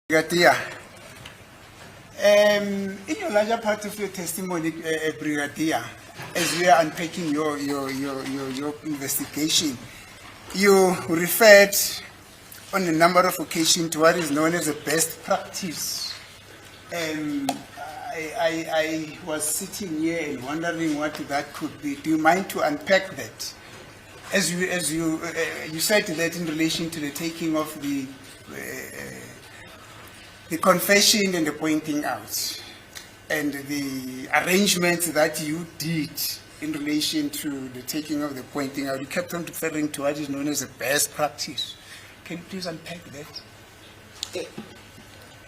Brigadier, in your larger part of your testimony, Brigadier, as we are unpacking your investigation, you referred on a number of occasions to what is known as a best practice. I was sitting here and wondering what that could be. Do you mind to unpack that? As you said that in relation to the taking of the confession and the pointing out, and the arrangements that you did in relation to the taking of the pointing out, you kept on referring to what is known as a best practice. Can you please unpack that?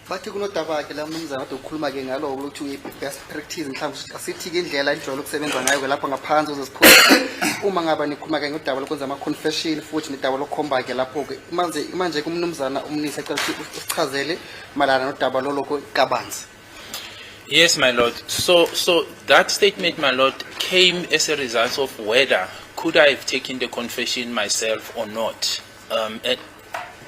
Bathi kunodaba ke la mnumzana kade ukhuluma ke ngalo ukuthi best practice mhlawumbe asithi ke indlela ejwayele ukusebenza ngayo lapha ngaphansi uzosiphosa uma ngaba nikhuluma ke ngodaba lokwenza ama confession futhi nedaba lokukhomba ke lapho ke manje kumnumzana umnisi ecela ukuthi usichazele malana nodaba loloko kabanzi. Yes, my lord. So that statement, my lord, came as a result of whether could I have taken the confession myself or not.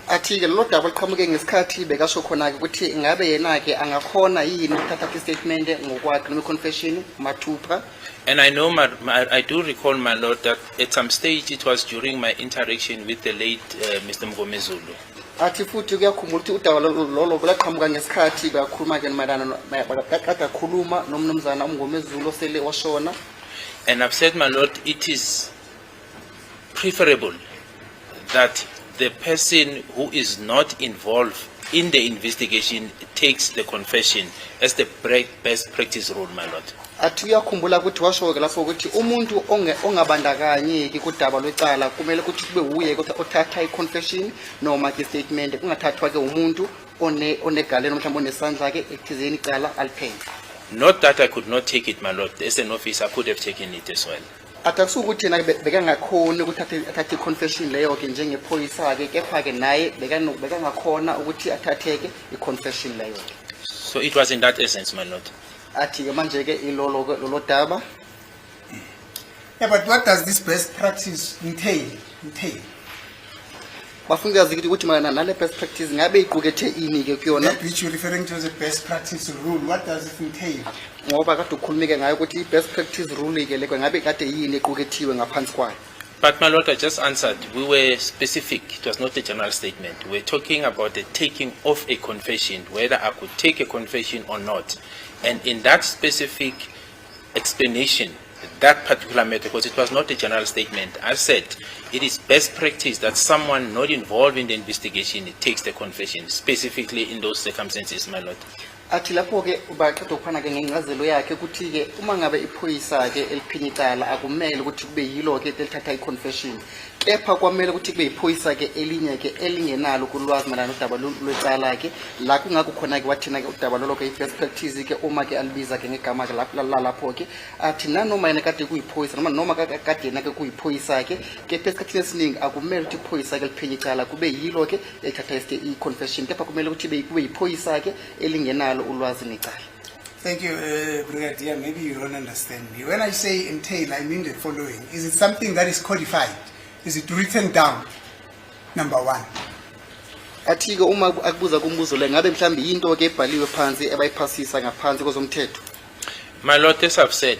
Athi ke lo daba liqhamuke ngesikhathi bekasho khona ke ukuthi ingabe yena ke angakhona yini ukuthatha statement ngokwakhe noma confession mathupha. And I know I do recall, my lord, that at some stage it was during my interaction with the late Mr. Mngomezulu. Athi futhi kuyakhumbula ukuthi udaba lolo laqhamuka ngesikhathi bakhuluma ke mayelana bakade khuluma nomnumzana uMngomezulu osele washona. And I've said, my lord, it is preferable that the person who is not involved in the investigation takes the confession as the best practice rule, my lord. Athi uyakhumbula ukuthi washo ke lapho ukuthi umuntu ongabandakanyeki kudaba lwecala kumele ukuthi kube uye othatha i-confession noma ke statement kungathathwa ke umuntu onegalelo mhlawumbe onesandla ke ekuthizeni icala aliphenye. Not that I could not take it, my lord. As an officer, I could have taken it as well. Atakusukuthi yena bekangakhona ukuthi athathe confession leyo ke njengephoyisa ke kepha ke naye bekangakhona ukuthi athatheke i-confession leyo. So it was in that essence, my lord. Athi ke manje ke lolo daba. Yeah, but what does this best practice entail? Bafundazi ukuthi mana nale best practice ngabe iqukethe ini ke kuyona. That which you're referring to as a best practice rule, what does it entail? Ngoba kade ukhulumike ngayo ukuthi best practice rule ke lekwe ngabe kade yini equkethiwe ngaphansi kwayo. But my lord, I just answered. We were specific. It was not a general statement. We're talking about the taking of a confession, whether I could take a confession or not. And in that specific explanation, that particular matter, because it was not a general statement, I said it is best practice that someone not involved in the investigation takes the confession, specifically in those circumstances, my lord. Athi lapho ke ubaqeda ukuphana ke ngengcazelo yakhe ukuthi ke uma ngabe iphoyisa ke eliphinye icala akumele ukuthi kube yilo ke elithatha i-confession kepha kwamele ukuthi kube iphoyisa ke elinye ke elingenalo kulwazi malana nodaba lwecala ke la kungakho khona ke wathina ke udaba lolo ke i-best practice ke uma ke alibiza ke ngegama ke lapho ke athi nanoma yena kade kuyiphoyisa noma kade yena ke kuyiphoyisa ke kepha esikhathini esiningi akumele ukuthi iphoyisa ke liphinye icala kube yilo ke elithatha i-confession kepha kumele ukuthi kube iphoyisa ke elingenalo. Thank you, Brigadier. Maybe you don't understand me. When I say entail, I mean the following. Is it something that is codified? Is it written down? Number one. Athi ke uma akubuza kumbuzo le ngabe mhlambi into ke ebhaliwe phansi abayiphasisa ngaphansi kozomthetho. My lord, as I've said,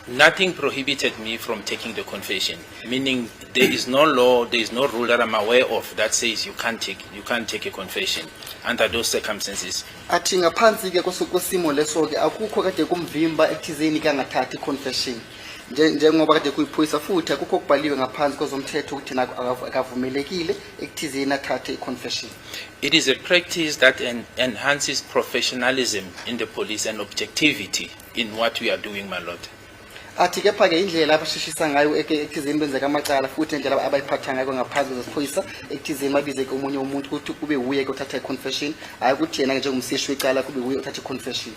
nothing prohibited me from taking the confession, meaning there is no law, there is no rule that I'm aware of that says you can't take a confession under those circumstances. Athi ngaphansi ke kosimo leso ke akukho kade kumvimba ekuthizeni ke angathathi confession njengoba kade kuyiphoyisa futhi akukho kubhaliwe ngaphansi kozomthetho ukuthi akavumelekile ekuthizeni athathe i-confession. It is a practice that enhances professionalism in the police and objectivity in what we are doing, my lord. Athi kepha ke indlela abashishisa ngayo ekuthizeni benzeka amacala futhi indlela abayiphatha ngayo ngaphansi kwesiphoyisa ekuthizeni babize ke umunye umuntu ukuthi kube uye ke uthatha i-confession hayi ukuthi yena njengomseshi wecala kube uye uthatha i-confession.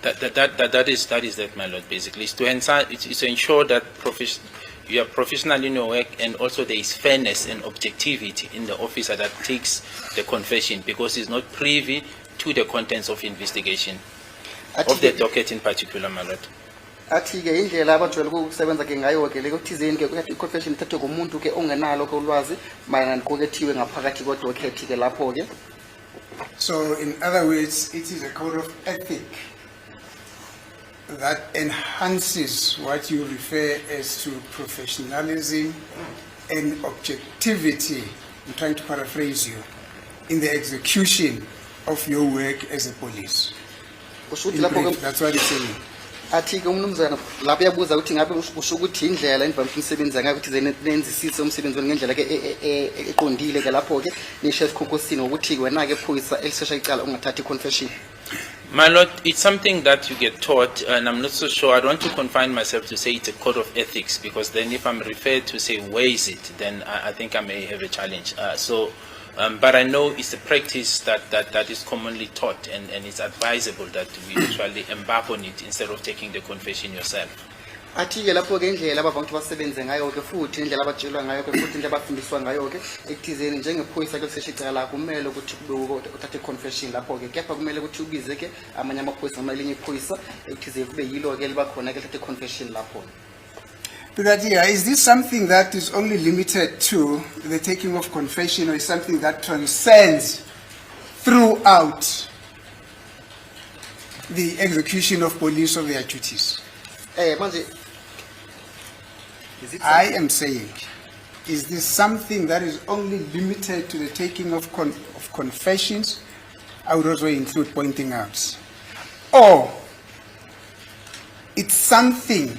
That is that, my lord. Basically, it's to ensure that you are professional in your work, and also there is fairness and objectivity in the officer that takes the confession, because he's not privy to the contents of investigation of the docket in particular, my lord. athi-ke indlela abajwayele ukusebenza-ke ngayo-ke le kuthizeni-ke kuyathiwa i-confession ithathwe ngumuntu-ke ongenalo-ke ulwazi mayelana kokethiwe ngaphakathi kodokhethi-ke lapho-ke. So in other words, it is a code of ethic that enhances what you refer as to professionalism and objectivity, I'm trying to paraphrase you, in the execution of your work as a police. Kusho ukuthi In lapho-ke brief, that's what it's saying. athi-ke umnumzana lapho uyabuza ukuthi ngabe kusho ukuthi indlela enivame umsebenzi ngayo ukuthi nenzisise umsebenzi wenu ngendlela-ke eqondile-ke lapho-ke nisho esikhonkosini ngokuthi-ke wena-ke phoyisa elisesha icala ungathathi i-confession. My lord, it's something that you get taught, and I'm not so sure. I don't want to confine myself to say it's a code of ethics, because then if I'm referred to say where is it, then I think I may have a challenge. But I know it's a practice that is commonly taught, and it's advisable that we usually embark on it instead of taking the confession yourself. Athi-ke lapho-ke indlela abavame ukuthi basebenze ngayo-ke futhi indlela abatshelwa ngayo-ke futhi indlela abafundiswa ngayo-ke ekuthizeni njengephoyisa kulisesha icala kumele ukuthi uthathe i-confession lapho-ke, kepha kumele ukuthi ubize-ke amanye amaphoyisa noma elinye iphoyisa ekuthizeni kube yilo-ke liba khona-ke lithathe i-confession lapho-ke. Brigadier, is this something that is only limited to the taking of confession, or is something that transcends throughout the execution of police of their duties? Manje, is it I am saying, is this something that is only limited to the taking of confessions? I would also include pointing out. Or it's something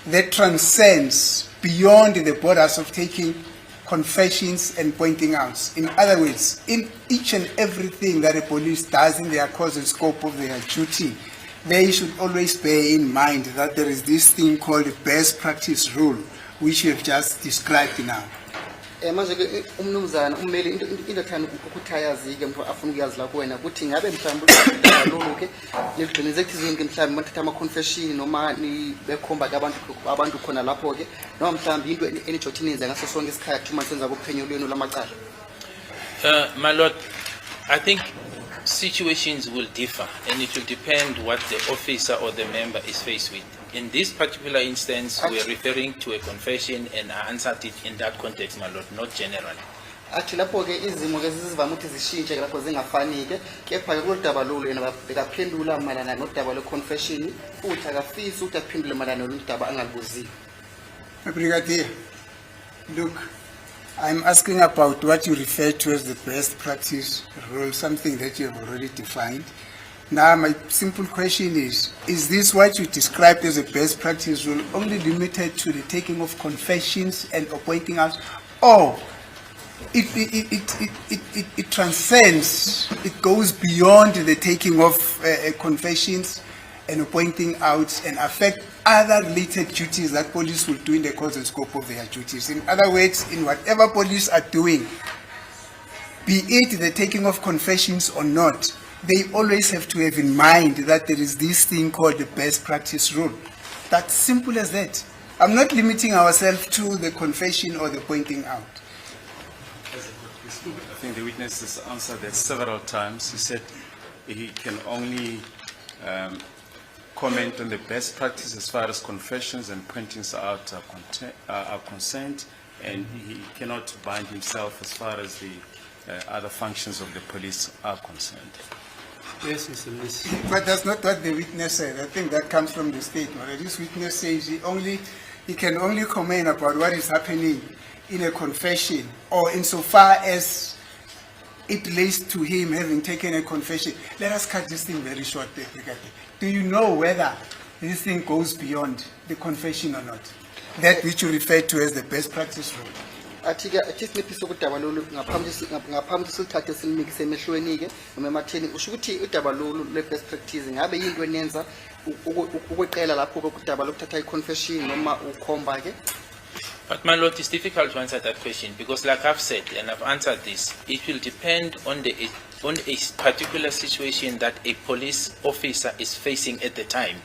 that transcends beyond the borders of taking confessions and pointing out. In other words, in each and everything that a police does in their course and scope of their duty, they should always bear in mind that there is this thing called the best practice rule, which you have just described now. manje-ke umnumzana ummeli into thanda ukuthi ayazi-ke mntu afuna ukuyazi la kuwena ukuthi ngabe mhlawumbe lolu-ke niligxinize ekuthizeni-ke mhlawumbe mathatha ama-confession noma bekhomba-ke abantu khona lapho-ke noma mhlawumbe into enijothi ninze ngaso sonke isikhathi uma senza kuphenyo lwenu lamacala. My lord, I think situations will differ, and it will depend what the officer or the member is faced with. In this particular instance, we are referring to a confession, and I answered it in that context, my lord, not generally. athi lapho-ke izimo-ke zivame ukuthi zishintshe-ke lapho zingafani-ke, kepha-ke kulolu daba lolu yena bekaphendula mayelana nodaba lwe-confession futhi akafisi ukuthi aphendule mayelana nolu daba angalibuziwe. Brigadier, look, I'm asking about what you refer to as the best practice rule, something that you have already defined. Now, my simple question is this what you described as a best practice rule only limited to the taking of confessions and pointing out, or it transcends, it goes beyond the taking of confessions and pointing out and affect other related duties that police will do in the course and scope of their duties? In other words, in whatever police are doing, be it the taking of confessions or not, they always have to have in mind that there is this thing called the best practice rule. That's simple as that. I'm not limiting ourselves to the confession or the pointing out. I think the witness has answered that several times. He said he can only comment on the best practice as far as confessions and pointings out are concerned, and he cannot bind himself as far as the other functions of the police are concerned. Yes, Mr. Minister. But that's not what the witness said. I think that comes from the statement. This witness says he can only comment about what is happening in a confession, or insofar as it relates to him having taken a confession. Let us cut this thing very short there, Brigadier. Do you know whether this thing goes beyond the confession or not? That which you refer to as the best practice rule. athi-ke athisinephisa ukudaba lolu ngaphambi silithathe silimikise emehlweni-ke noma ematheni usho ukuthi udaba lolu le-best practice ngabe yinto enenza ukweqela lapho-ke kudaba lokuthatha i-confession noma ukhomba-ke. But my lord, it's difficult to answer that question, because like I've said, and I've answered this, it will depend on a particular situation that a police officer is facing at the time,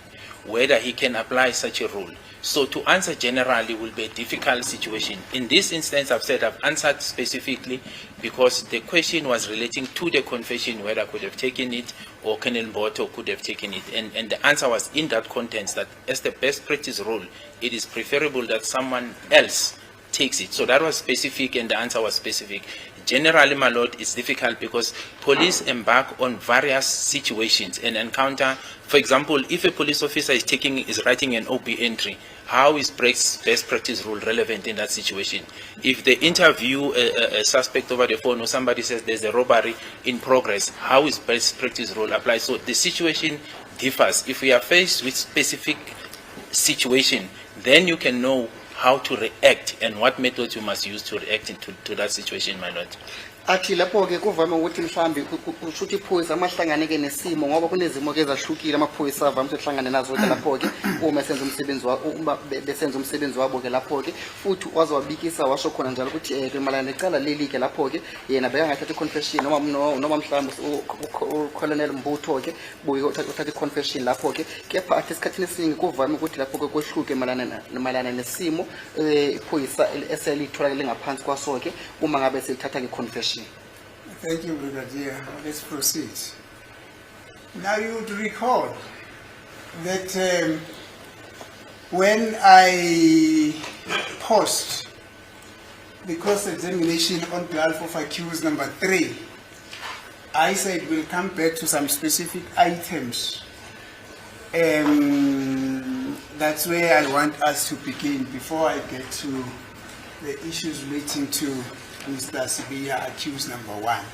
whether he can apply such a rule. So to answer generally will be a difficult situation. In this instance, I've said I've answered specifically because the question was relating to the confession, whether I could have taken it or Colonel Mboto could have taken it. And the answer was in that context that as the best practice rule, it is preferable that someone else takes it. So that was specific and the answer was specific. Generally, my lord, it's difficult because police embark on various situations and encounter, for example, if a police officer is writing an OB entry, how is best practice rule relevant in that situation? If they interview a suspect over the phone or somebody says there's a robbery in progress, how is best practice rule applied? So the situation differs. If we are faced with specific situation, then you can know how to react and what methods you must use to react to that situation, my lord. Athi lapho ke kuvame ukuthi mhlambi kushuthi iphoyisa amahlangane ke nesimo ngoba kunezimo ke ezahlukile amaphoyisa avame ukuhlangana nazo ke lapho ke uma senza umsebenzi uma besenza umsebenzi wabo ke lapho ke futhi wazowabikisa washo khona njalo ukuthi ke malana necala leli ke lapho ke yena bekangathatha confession noma mhlambi uColonel Mbutho ke buye uthatha confession lapho ke kepha athi esikhathini esiningi kuvame ukuthi lapho ke kwehluke malana nesimo iphoyisa eselithola lengaphansi kwaso ke uma ngabe selithatha ke confession. Thank you, Brigadier. Let's proceed. Now you would recall that when I paused the cross-examination on behalf of accused number 3, I said we'll come back to some specific items. That's where I want us to begin before I get to the issues relating to Mr. Sibiya, accused number 1.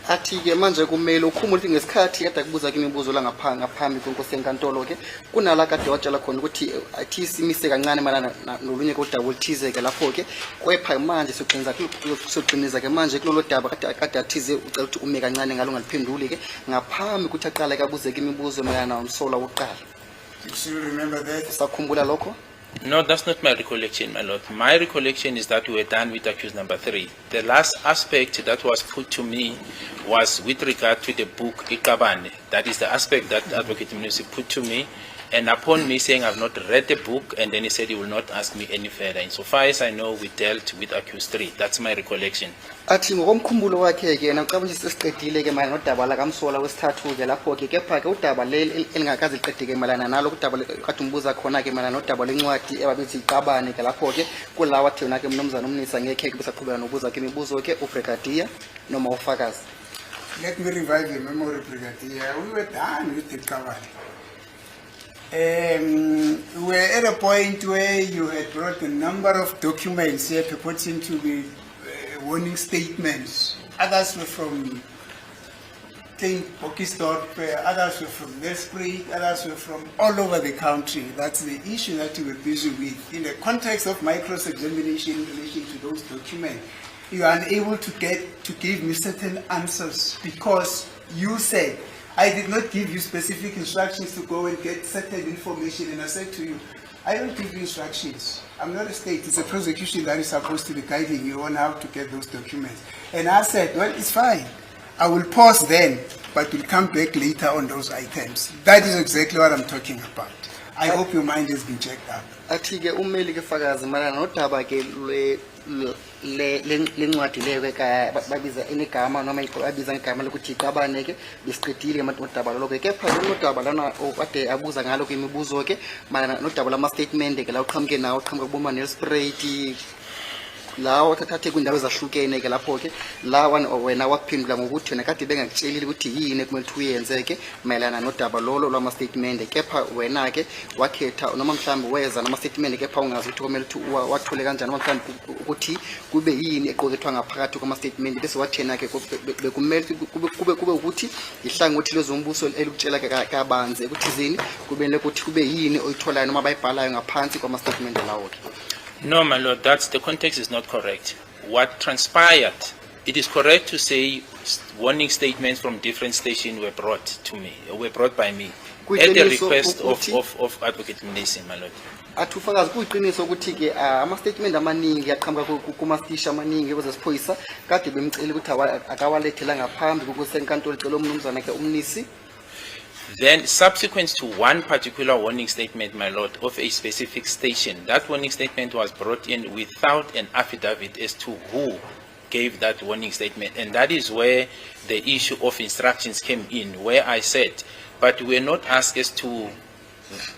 Athi ke manje kumele ukhumule ukuthi ngesikhathi kade kubuza kimi imibuzo la ngaphambi kwenkosi enkantolo ke kunala kade watshela khona ukuthi athi simise kancane malana nolunye kodaba oluthize ke lapho ke kepha manje soqiniza ke manje kulolo daba kade athize ucela ukuthi ume kancane ngalo ngaliphenduli ke ngaphambi ukuthi aqala ke abuze kimi imibuzo mayana nomsola wokuqala. Do you remember that? Sakhumbula lokho? No, that's not my recollection, my lord. My recollection is that we were done with accused number 3. The last aspect that was put to me was with regard to the book Ikabane. That is the aspect that Advocate Mnusi put to me. And upon me saying I've not read the book, and then he said he will not ask me any further. Insofar as I know, we dealt with accused 3. That's my recollection. Athi ngokomkhumbulo wakhe ke yena ucabanga ukuthi sesiqedile ke malana nodaba la kaMsola wesithathu ke lapho ke kepha ke udaba leli elingakazi liqedeke malana nalo udaba kade umbuza khona ke malana nodaba lencwadi ebabithi Iqabane ke lapho ke kulawa thina ke mnumzana umnisa ngeke ke besaqhubeka nokubuza ke imibuzo ke uBrigadier noma ufakazi. Let me revive the memory, Brigadier. We were done with the cover. We were at a point where you had brought a number of documents here purporting to be warning statements. Others were from Klein Bokisdorp, others were from Nelspruit, others were from all over the country. That's the issue that we were busy with. In the context of my cross-examination in relation to those documents, you are unable to give me certain answers because you said, I did not give you specific instructions to go and get certain information, and I said to you, I don't give you instructions. I'm not a state. It's a prosecution that is supposed to be guiding you on how to get those documents. And I said, well, it's fine. I will pause then, but we'll come back later on those items. That is exactly what I'm talking about. I hope your mind has been checked out. Athi ke umeli ke fakazi malana nodaba ke lencwadi lewe ka babiza inegama noma babiza ngegama lokuthi Iqabane ke besiqedile ke nodaba lokho kepha nodaba lana okade abuza ngalo ke imibuzo ke malana nodaba lama statement ke la uqhamuke nawo uqhamuka kuboma Nelspruit lawo thathathe kwindawo ezahlukene ke lapho ke lawa wena wakuphendula ngokuthi wena kade bengakutshelile ukuthi yini kumele uyenze ke mayelana nodaba lolo lwama statement kepha wena ke wakhetha noma mhlambi weza nama statement kepha ungazi ukuthi kumele wathole kanjani noma mhlambi ukuthi kube yini eqokethwa ngaphakathi kwama statement bese wathena ke bekumele kube ukuthi ihlangothi lezombuso elukutshela ke kabanzi ukuthi izini kubele ukuthi kube yini oyitholayo noma bayibhalayo ngaphansi kwama statement lawo ke. No, my lord, the context is not correct. What transpired, it is correct to say warning statements from different stations were brought to me, were brought by me, at the request of Advocate Mnisi, my lord. Atufakazi kuyiqiniso ukuthi ke ama statement amaningi yaqhamuka kuma station amaningi kwezesiphoyisa kade bemcela ukuthi akawalethela ngaphambi kokusenkantolo icela umnumzana ke umnisi. Then subsequent to one particular warning statement, my lord, of a specific station, that warning statement was brought in without an affidavit as to who gave that warning statement. And that is where the issue of instructions came in, where I said, but we were not asked as to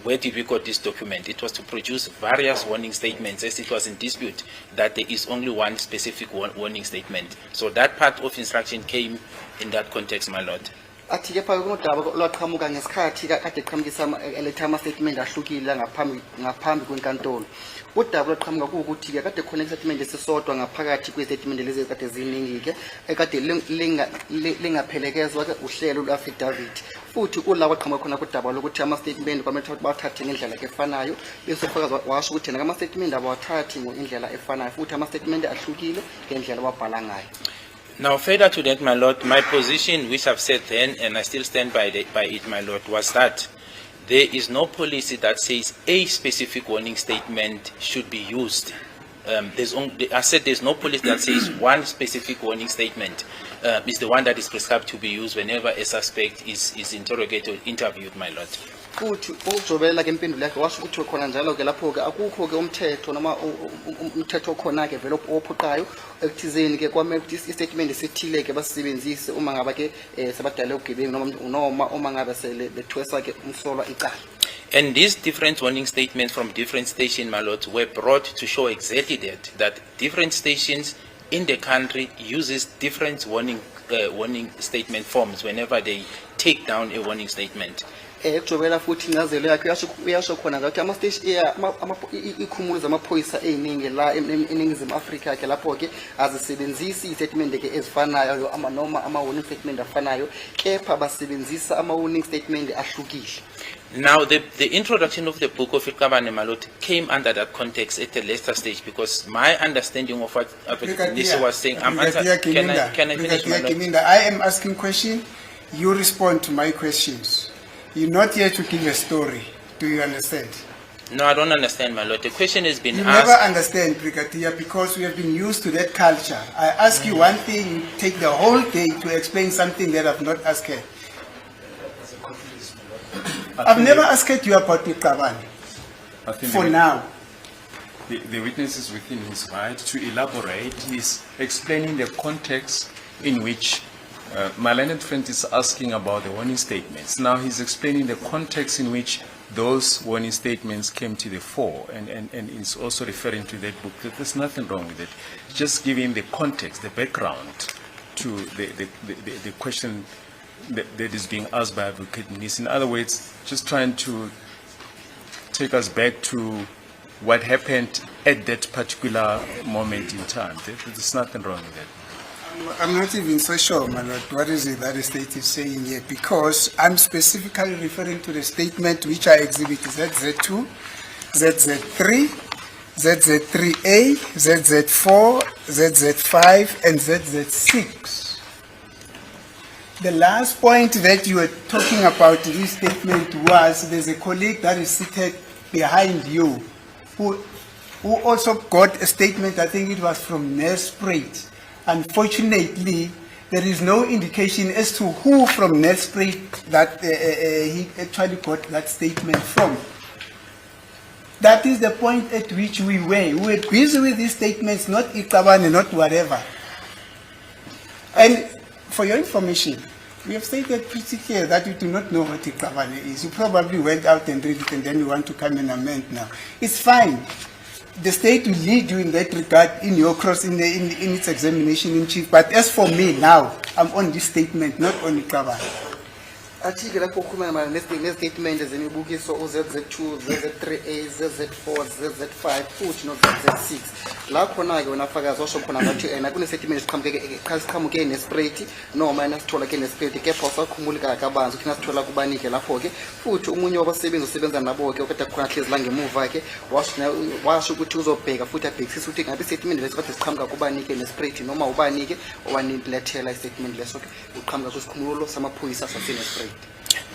where did we got this document. It was to produce various warning statements, as it was in dispute that there is only one specific warning statement. So that part of instruction came in that context, my lord. Athi ke pha kunodaba lwaqhamuka ngesikhathi kade qhamukisa eletha ama-statement ahlukile ngaphambi kwenkantolo. Udaba lwaqhamuka kuwukuthi ke kade khona i-statement esisodwa ngaphakathi kwe-statement lezi kade ziningi ke ekade lingaphelekezwa ke uhlelo lwe-affidavit. Futhi kula kwaqhamuka khona kudaba lokuthi ama-statement kwamele ukuthi bawathathe ngendlela efanayo, bese ufakazi washo ukuthi ama-statement abawathathi ngendlela efanayo futhi ama-statement ahlukile ngendlela wabhala ngayo. Now, further to that, my lord, my position, which I've said then, and I still stand by it, my lord, was that there is no policy that says a specific warning statement should be used. I said there's no policy that says one specific warning statement is the one that is prescribed to be used whenever a suspect is interrogated or interviewed, my lord. Futhi ukujobela ke impendulo yakhe washo ukuthi khona njalo ke lapho ke akukho ke umthetho noma umthetho khona ke vele ophuqayo ekuthizeni ke kwamele ukuthi i-statement esithile ke basebenzise uma ngaba ke sebadala ugebengu noma uma ngabe sele bethwesa ke umsolwa icala. And these different warning statements from different stations, my lord, were brought to show exactly that different stations in the country uses different warning statement forms whenever they take down a warning statement. Ekujobela futhi incazelo yakhe uyasho khona ukuthi ama-station ikhumulo zamaphoyisa eziningi la eNingizimu Afrika ke lapho ke azisebenzisi i-statement ke ezifanayo noma ama-warning statement afanayo, kepha basebenzisa ama-warning statement ahlukile. Now, the introduction of the book of Iqabane, my lord, came under that context at the later stage, because my understanding of what Nisi was saying, can I finish, my lord? I am asking question, you respond to my questions. You're not here to give a story. Do you understand? No, I don't understand, my lord. The question has been You asked. never understand, Brigadier, because we have been used to that culture. I ask you one thing, you take the whole day to explain something that I've not asked her. I've never asked you about Iqabane. For now. The witness is within his right to elaborate. He's explaining the context in which my learned friend is asking about the warning statements. Now he's explaining the context in which those warning statements came to the fore, and he's also referring to that book. There's nothing wrong with it. Just giving the context, the background to the question that is being asked by Advocate Nisi. In other words, just trying to take us back to what happened at that particular moment in time. There's nothing wrong with that. I'm not even so sure, my lord, what is it that the state is saying here, because I'm specifically referring to the statement which I exhibit ZZ2, ZZ3, ZZ3A, ZZ4, ZZ5, and ZZ6. The last point that you were talking about in this statement was there's a colleague that is seated behind you who also got a statement, I think it was from Nelspruit. Unfortunately, there is no indication as to who from Nelspruit that he actually got that statement from. That is the point at which we were. We were busy with these statements, not Iqabane, not whatever. And for your information, we have stated pretty clear that you do not know what Iqabane is. You probably went out and read it and then you want to come and amend now. It's fine. The state will lead you in that regard in your in its examination in chief. But as for me now, I'm on this statement, not on Iqabane. Athi-ke lapho ukhuluma nestatement zemibukiso uZZ2, ZZ3A, ZZ4, ZZ5 futhi no-ZZ6. La khona-ke wena fakazi washo khona ngathi kune-statement siqhamuke nespread noma nasithola ke nespread, kepha usakhumuli kabanzi ukuthi nasithola kubanike lapho-ke futhi omunye wabasebenzi osebenza nabo-ke okade khona hlezi la ngemuva-ke washo ukuthi uzobheka futhi abhekisise ukuthi ngabe i-statement leso kade siqhamuka kubanike nespread noma ubanike owanilethela i-statement leso-ke uqhamuka kwisikhumulo samaphoyisa sasenespread.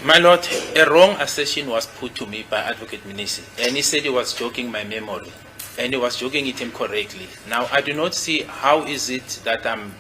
My lord, a wrong assertion was put to me by Advocate Mnisi, and he said he was joking my memory, and he was joking it incorrectly. Now, I do not see how is it that I'm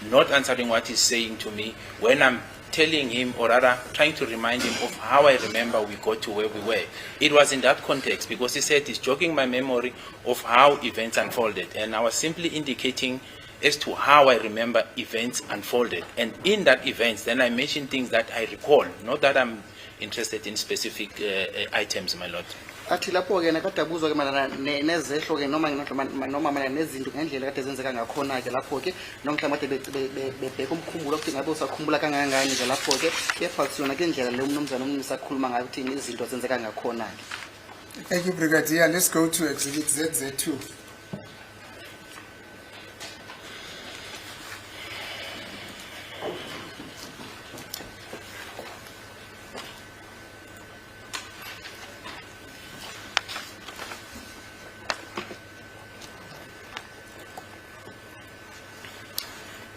not answering what he's saying to me when I'm telling him, or rather trying to remind him of how I remember we got to where we were. It was in that context because he said he's jogging my memory of how events unfolded, and I was simply indicating as to how I remember events unfolded. And in that events, then I mentioned things that I recall, not that I'm interested in specific items, my lord. athi lapho ke nakadabuzwa ke malana nezehlo ke noma noma malana nezinto ngendlela kade zenzeka ngakhona ke lapho ke nomhlanje bebheka umkhumbulo ukuthi ngabe usakhumbula kangangani ke lapho ke kepha kusiyona ke indlela le umnumzana umnisakhuluma ngayo ukuthi izinto zenzeka ngakhona ke. Thank you, Brigadier. Let's go to Exhibit ZZ2.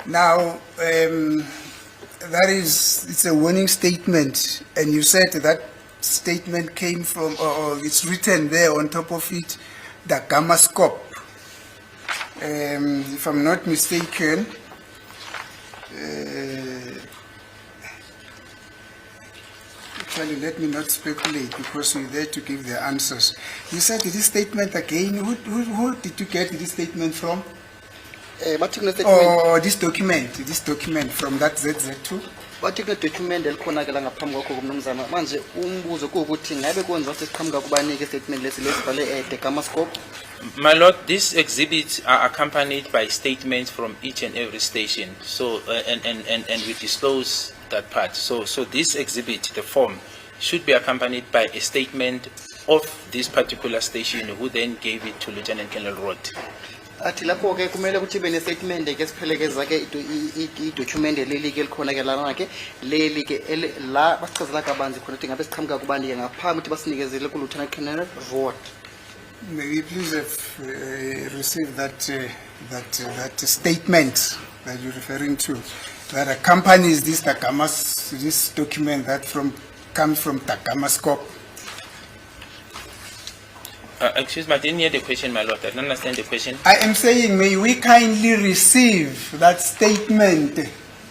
Now, it's a warning statement, and you said that statement came from, or it's written there on top of it, the gamma scope. If I'm not mistaken, actually, let me not speculate because we're there to give the answers. You said this statement again. Who did you get this statement from? Bathi kune statement Or this document from that ZZ2? bathi kune document elikhona ke la ngaphambi kwakho kumnumzana manje umbuzo ukuthi ngabe kwenza ukuthi siqhamuka kubanike statement lesibhale the gamma scope. My lord, these exhibits are accompanied by statements from each and every station. So, and we disclose that part. So this exhibit, the form, should be accompanied by a statement of this particular station, who then gave it to Lieutenant Colonel Roth. athi lapho ke kumele ukuthi ibe nestatement ke siphelekeza ke i-document leli ke likhona ke lana ke leli ke la basichazela kabanzi khona ukuthi ngabe siqhamuka kubani ke ngaphambi ukuthi basinikezele ku Lieutenant Colonel Roth. May we please have received that statement that you're referring to, that accompanies this document that comes from Takama Scope. Excuse me, I didn't hear the question, my lord. I don't understand the question. I am saying, may we kindly receive that statement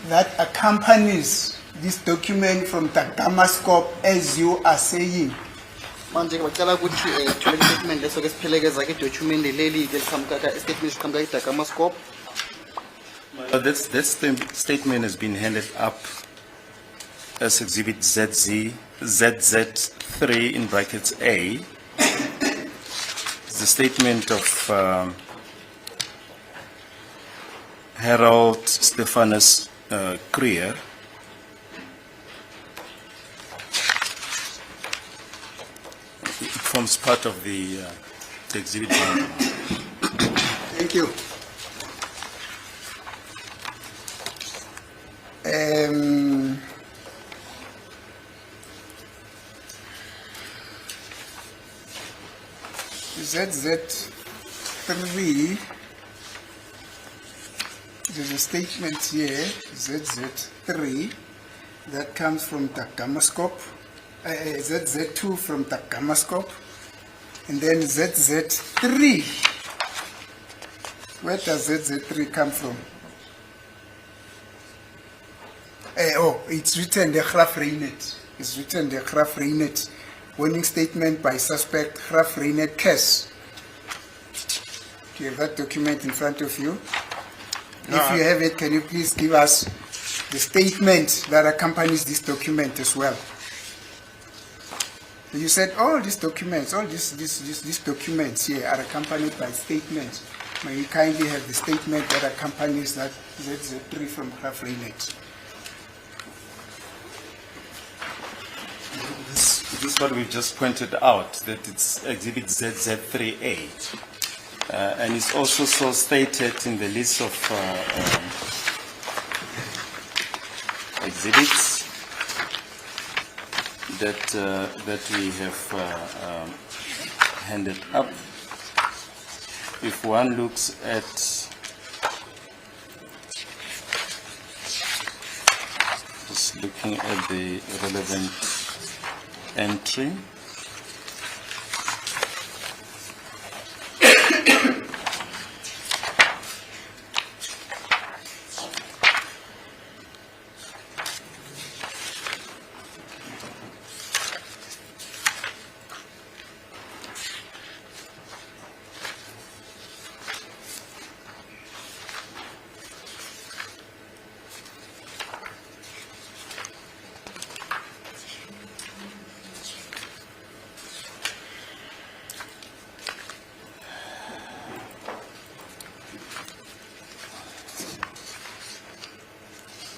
that accompanies this document from Takama Scope, as you are saying. Manje ke bacela ukuthi thole statement leso ke siphelekeza ke document leli ke liqhamuka statement siqhamuka iDakama Scope. This statement has been handed up as Exhibit ZZ3 in brackets A. It's the statement of Harold Stephanus Creer. It forms part of the exhibit. Thank you. ZZ3, there's a statement here, ZZ3, that comes from Takama Scope, ZZ2 from Takama Scope, and then ZZ3. Where does ZZ3 come from? It's written the Graf Reinet. It's written the Graf Reinet. Warning statement by suspect Graf Reinet case. Do you have that document in front of you? No, If you have it, can you please give us the statement that accompanies this document as well? You said all these documents, all these documents here are accompanied by statements. May you kindly have the statement that accompanies that ZZ3 from Graf Reinet? This is what we just pointed out, that it's Exhibit ZZ3A. And it's also so stated in the list of exhibits that we have handed up. If one looks at just looking at the relevant entry.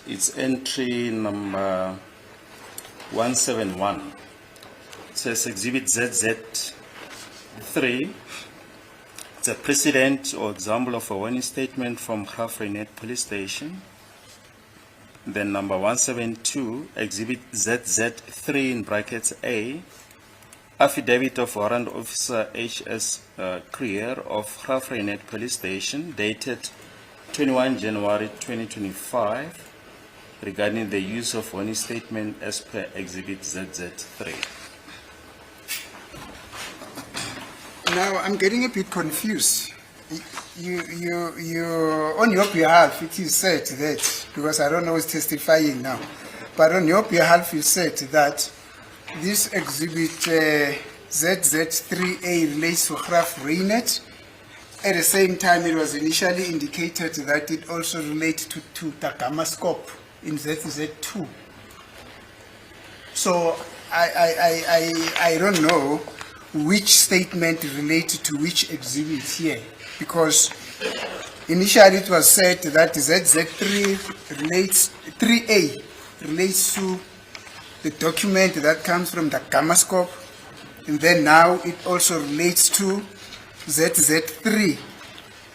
It's entry number 171. It says Exhibit ZZ3. It's a precedent or example of a warning statement from Graaff-Reinet Police Station. Then number 172, Exhibit ZZ3 in brackets A, affidavit of Warrant Officer H.S. Creer of Graaff-Reinet Police Station dated 21 January 2025 regarding the use of warning statement as per Exhibit ZZ3. Now, I'm getting a bit confused. You, on your behalf, it is said that, because I don't know who's testifying now, but on your behalf, you said that this exhibit ZZ3A relates to Graaff-Reinet. At the same time, it was initially indicated that it also relates to Daggamascope in ZZ2. So I don't know which statement related to which exhibit here, because initially it was said that ZZ3 relates, 3A relates to the document that comes from the Daggamascope, and then now it also relates to ZZ3,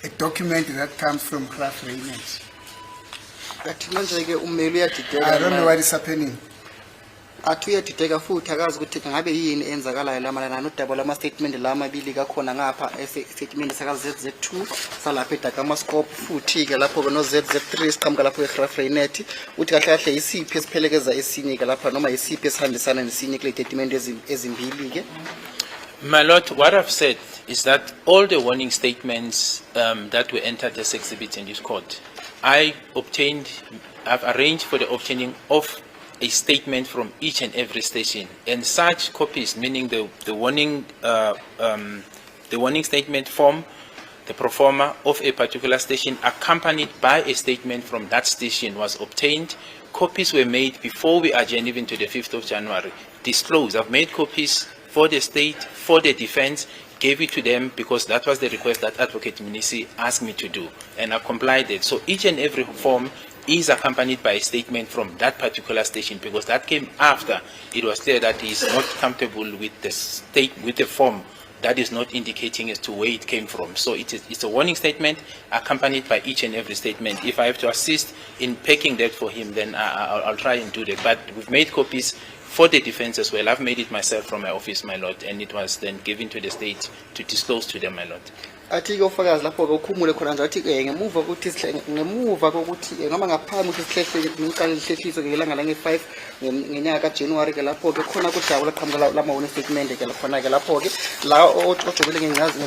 a document that comes from Graaff-Reinet. I don't know what is happening. Athi uyadideka futhi akazi ukuthi ngabe yini enzakalayo lamalana nodaba lama statement lamabili kakhona ngapha statement saka ZZ2 salapha eDaggamascope futhi ke lapho ke no ZZ3 siqhamuka lapho eGraaff-Reinet uthi kahle kahle isiphi esiphelekeza esinye ke lapha noma isiphi esihambisana nesinye kule statement ezimbili ke. My Lord, what I've said is that all the warning statements that were entered as exhibits in this court, I've arranged for the obtaining of a statement from each and every station, and such copies, meaning the warning statement form, the proforma of a particular station, accompanied by a statement from that station, was obtained. Copies were made before we adjourned even to the 5th of January. Disclosed. I've made copies for the state, for the defense, gave it to them because that was the request that Advocate Munisi asked me to do, and I complied it. So each and every form is accompanied by a statement from that particular station, because that came after it was clear that he is not comfortable with the form that is not indicating as to where it came from. So it's a warning statement accompanied by each and every statement. If I have to assist in packing that for him, then I'll try and do that. But we've made copies for the defense as well. I've made it myself from my office, my Lord, and it was then given to the state to disclose to them, my Lord. Athi ke ufakazi lapho ke ukhumule khona nje athi ngemuva kokuthi ngama ngaphambi ukuthi sihlehliswe ngiqala lihlehliswe ke ilanga lange5 ngenyaka kaJanuary ke lapho ke khona kujabula qhamuka lama wona statement ke khona ke lapho ke la ojobele ngengazi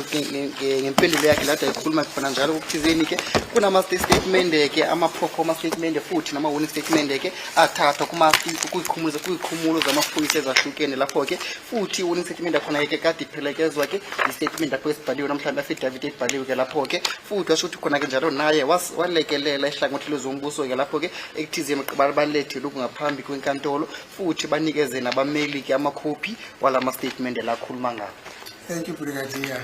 ngempendulo yakhe lada ekhuluma khona njalo ukuthizeni ke kunama statement ke ama proforma statement futhi nama wona statement ke athatha kuyikhumulo zamaphoyisa ezahlukene lapho ke futhi wona statement khona ke kade iphelekezwa ke statement lapho esibhaliwe namhlanje affidavit ebhaliwe ke lapho ke futhi washo ukuthi khona ke njalo naye walekelela ehlangothile zombuso ke lapho ke ekuthize balethe lokhu ngaphambi kwenkantolo futhi banikeze nabameli ke amakhophi walama statement lakhuluma ngawo. Thank you, Brigadier.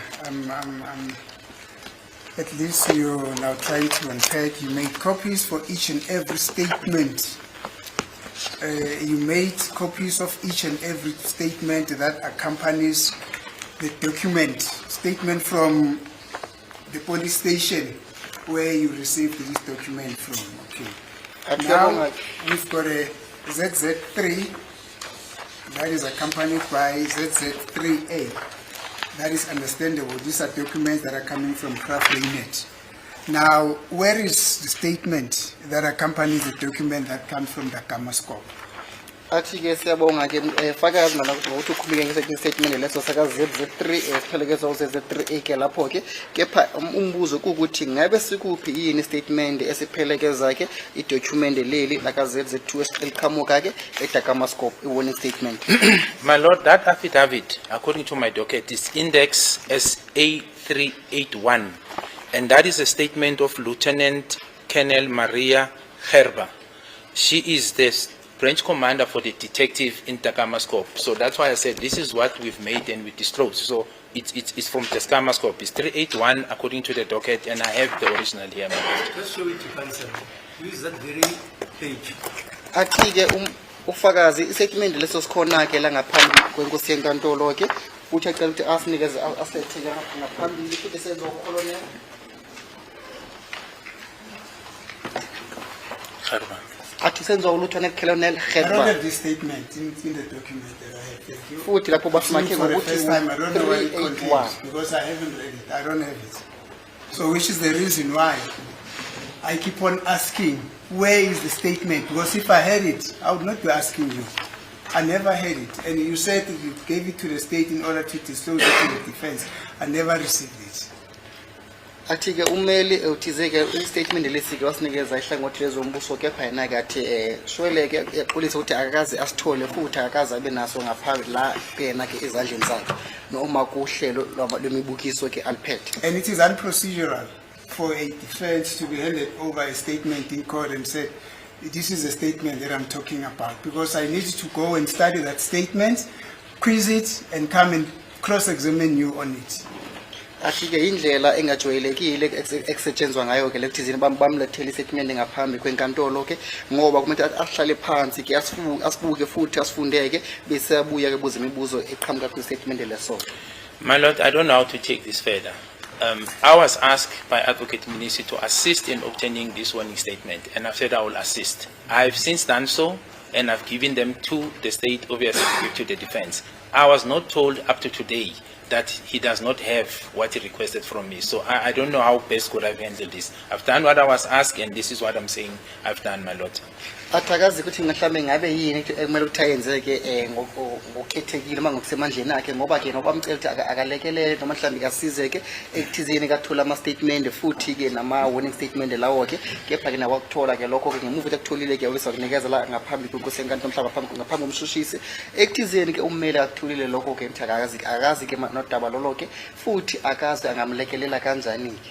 At least you're now trying to unpack. You made copies for each and every statement. You made copies of each and every statement that accompanies the document, statement from the police station where you received this document from. Okay. Now we've got a ZZ3 that is accompanied by ZZ3A. That is understandable. These are documents that are coming from Graaff-Reinet. Now, where is the statement that accompanies the document that comes from the Daggamascope? Athi ke siyabonga ke fakazi mana ukuthi ukhulike ngesethi statement leso saka ZZ3 esiphelekezwa ZZ3A ke lapho ke kepha umbuzo ukuthi ngabe sikuphi yini statement esiphelekeza ke idocument leli la ka ZZ2 eliqhamuka ke eDaggamascope iwarning statement. My Lord, that affidavit, according to my docket, is index as A381, and that is a statement of Lieutenant Colonel Maria Gerber. She is the branch commander for the detective in Daggamascope. So that's why I said this is what we've made and we disclosed. So it's from Daggamascope. It's 381 according to the docket, and I have the original here. Let's show it to counsel. Use that very page. Athi-ke ufakazi istatement leso sikhona-ke la ngaphambi kwenkosi yenkantolo-ke futhi acela ukuthi asinikeze asethe ngaphambili futhi senze ukolonel. Athi senza ulutho ne-Colonel I don't Gerber. have this statement in the document that I have. Thank you. Futhi lapho bafumakhe For the ngokuthi first time, I don't know what it 381. contains because I haven't read it. I don't have it. So which is the reason why I keep on asking, where is the statement? Because if I had it, I would not be asking you. I never had it. And you said that you gave it to the state in order to disclose it to the defense. I never received it. Athi-ke umeli uthizeke i-statement lesike wasinikeza ihlangothi lezombuso kepha yena-ke athi shweleke epolisi ukuthi akakaze asithole futhi akakaze abe naso ngaphambi la kuyena-ke ezandleni zakhe noma kuhlelo lwemibukiso-ke aliphethe. And it is unprocedural for a defense to be handed over a statement in court and say, this is a statement that I'm talking about, because I need to go and study that statement, quiz it, and come and cross-examine you on it. Athi-ke indlela engajwayelekile ekusetshenzwa ngayo-ke lekuthizini bamlethele i-statement ngaphambi kwenkantolo-ke ngoba kumele ahlale phansi-ke asibuke futhi asifundeke bese abuya-ke buza imibuzo eqhamuka kwi-statement leso. My Lord, I don't know how to take this further. I was asked by Advocate Munisi to assist in obtaining this warning statement, and I've said I will assist. I've since done so, and I've given them to the state, obviously to the defense. I was not told up to today that he does not have what he requested from me. So I don't know how best could I have handled this. I've done what I was asked, and this is what I'm saying I've done, my Lord. Athakazi ukuthi mhlawumbe ngabe yini ekumele ukuthi ayenzeke ngokukhethekile uma ngokusemandleni akhe ngoba ke nobamcela ukuthi akalekelele noma mhlawumbe kasizeke ekuthizeni kathola ama-statement futhi-ke nama-warning statement lawo-ke kepha-ke nakwakuthola-ke lokho-ke ngemuva ukuthi akutholile ke uyisa kunikeza la ngaphambi kwenkosi yenkantolo mhlawumbe ngaphambi komshushisi ekuthizeni-ke ummeli akutholile lokho-ke mthi akazi-ke nodaba lolo-ke futhi akazi angamlekelela kanjani-ke.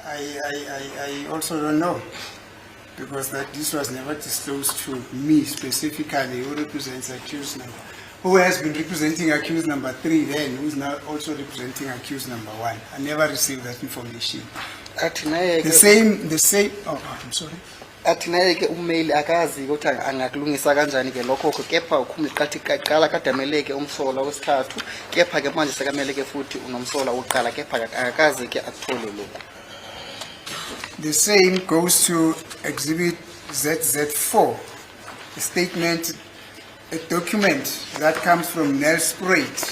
I also don't know, because this was never disclosed to me specifically, who represents accused number, who has been representing accused number 3 then, who's now also representing accused number 1. I never received that information. Athi naye-ke The same, I'm sorry. athi naye-ke ummeli akazi ukuthi angakulungisa kanjani-ke lokho-ke kepha uqala kadameleke umsola wesithathu kepha-ke manje sekameleke futhi unomsola wokuqala kepha akakazi-ke akuthole lokhu. The same goes to Exhibit ZZ4, a statement, a document that comes from Nell Spratt.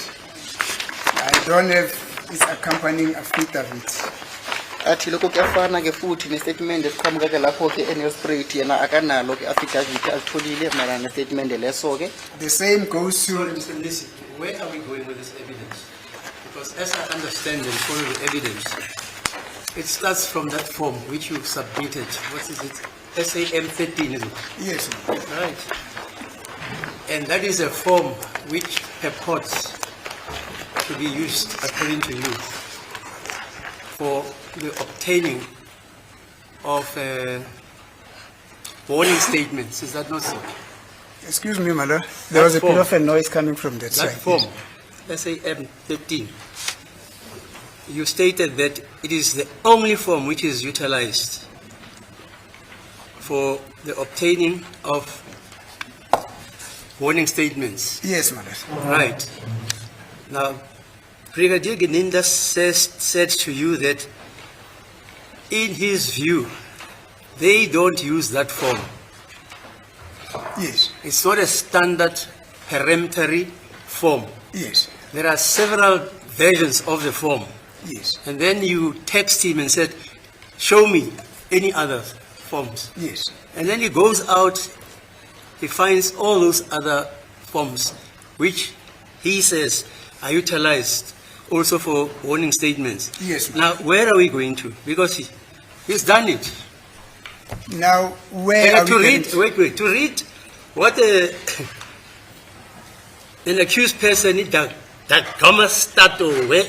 I don't have its accompanying affidavit. Athi lokho kuyafana-ke futhi ne-statement esiqhamuka-ke lapho-ke eNelspruit yena akanalo-ke affidavit alitholile mayelana ne-statement leso-ke. The same goes to... Sorry, Mr. Nisi, where are we going with this evidence? Because as I understand and follow the evidence, it starts from that form which you submitted. What is it? SAM 13, is it? Yes, Right. And that is a form which purports to be used, according to you, for the obtaining of warning statements. Is that not so? excuse me, my lord. There was a bit of a noise coming from that That side. form, SAM 13, you stated that it is the only form which is utilized for the obtaining of warning statements. Yes, my lord. Right. Now, Brigadier Geninda said to you that in his view, they don't use that form. Yes, It's not a standard peremptory form. yes, There are several versions of the form. yes, And then you text him and said, show me any other forms. yes. And then he goes out, he finds all those other forms, which he says are utilized also for warning statements. Yes, ma'am. Now, where are we going to? Because he's done it. Now, where are And to we read, going wait, to read what an accused person is, that Gamastato, where,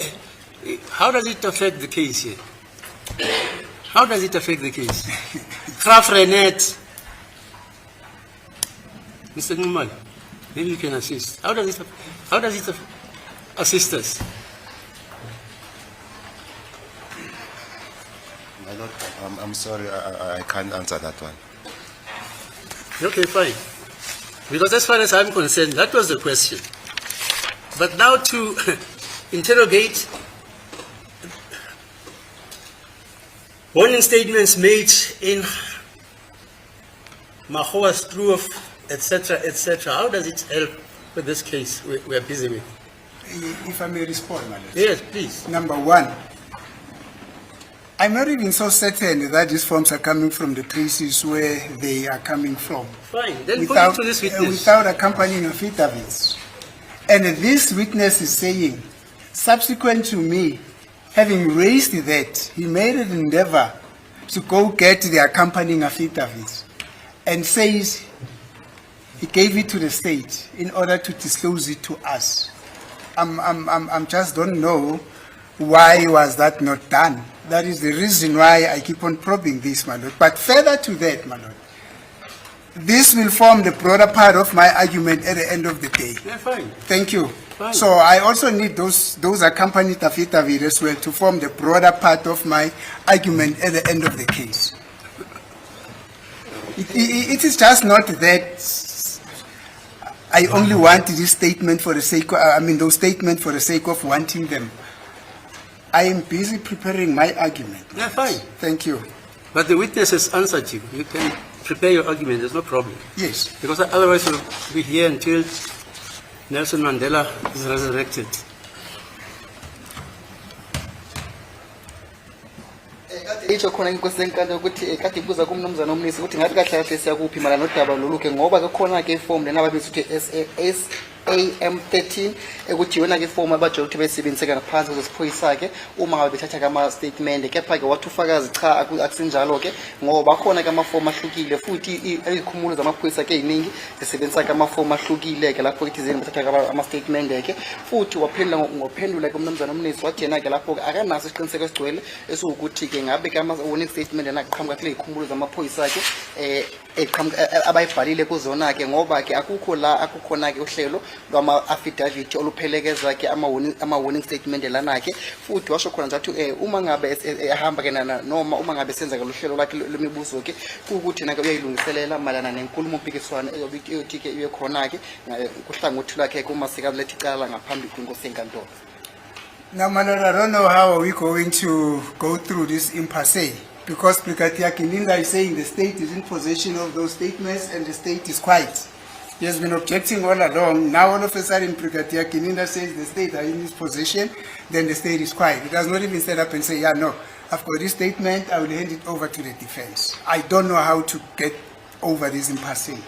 how does it affect the case here? How does it affect the case? Krafrenet. Mr. Numan, maybe you can assist. How does it assist us? My Lord, I'm sorry, I can't answer that one. Okay, fine. Because as far as I'm concerned, that was the question. But now to interrogate warning statements made in Mahoa Struof, etc., how does it help with this case we are busy with? If I may respond, my lord. Yes, please. Number one, I'm not even so certain that these forms are coming from the places where they are coming from. Fine. Then put it to this witness. Without accompanying affidavits. And this witness is saying, subsequent to me having raised that, he made an endeavor to go get the accompanying affidavits and says he gave it to the state in order to disclose it to us. I'm just don't know why was that not done. That is the reason why I keep on probing this, my lord. But further to that, my lord, this will form the broader part of my argument at the end of the day. Yeah, fine. Thank you. Fine. So I also need those accompanied affidavits as well to form the broader part of my argument at the end of the case. It is just not that I only want this statement for the sake of, those statements for the sake of wanting them. I am busy preparing my argument. Yeah, fine. Thank you. But the witness has answered you. You can prepare your argument, there's no problem. Yes. Because otherwise you'll be here until Nelson Mandela is resurrected. itsho khona inkosi enkantolo ukuthi kade ibuza kumnumzana omlisi ukuthi ngathi kahle kahle siyakuphi mala nodaba lolu-ke ngoba ke khona ke ifomu lena ababiza ukuthi AM13 ukuthi yona ke ifomu abajwayele ukuthi bayisebenzise ngaphansi kwesiphoyisa-ke uma ngabe bethatha kama-statement kepha-ke wathi ufakazi cha akusinjalo-ke ngoba khona-ke amafomu ahlukile futhi izikhumulo zamaphoyisa-ke ey'ningi zisebenzisa-ke amafomu ahlukile-ke lapho kithi zeni bathatha ama-statement-ke futhi waphendula-ke umnumzana omlisi wathi yena-ke lapho-ke akanaso isiqiniseko esigcwele esiwukuthi-ke ngabe-ke ama-warning statement yena aqhamuka kule y'khumulo zamaphoyisa-ke abayibhalile kuzona-ke ngoba-ke akukhona-ke uhlelo lwama-affidavit oluphelekezwa-ke ama-warning statement lana-ke futhi washo khona nje uma ngabe ehamba-ke noma uma ngabe senza-ke lo hlelo lwakhe lwemibuzo-ke kuwukuthi yena-ke uyayilungiselela malana nenkulumo mpikiswano eyothi-ke ibe khona-ke kuhlangothi lwakhe uma sekaletha icala ngaphambi kwinkosi yenkantolo. Now, my lord, I don't know how are we going to go through this impasse, because Brigadier Kininda is saying the state is in possession of those statements and the state is quiet. He has been objecting all along. Now all of a sudden Brigadier Kininda says the state are in his possession, then the state is quiet. He does not even stand up and say, yeah, no, I've got this statement, I will hand it over to the defense. I don't know how to get over this impasse,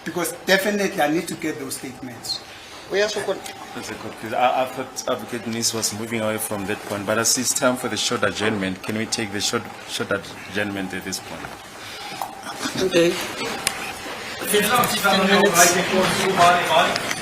because definitely I need to get those statements. Uyasho khona That's a good question. I thought Advocate Nis was moving away from that point, but as it's time for the short adjournment, can we take the short adjournment at this point? Okay. 15 minutes.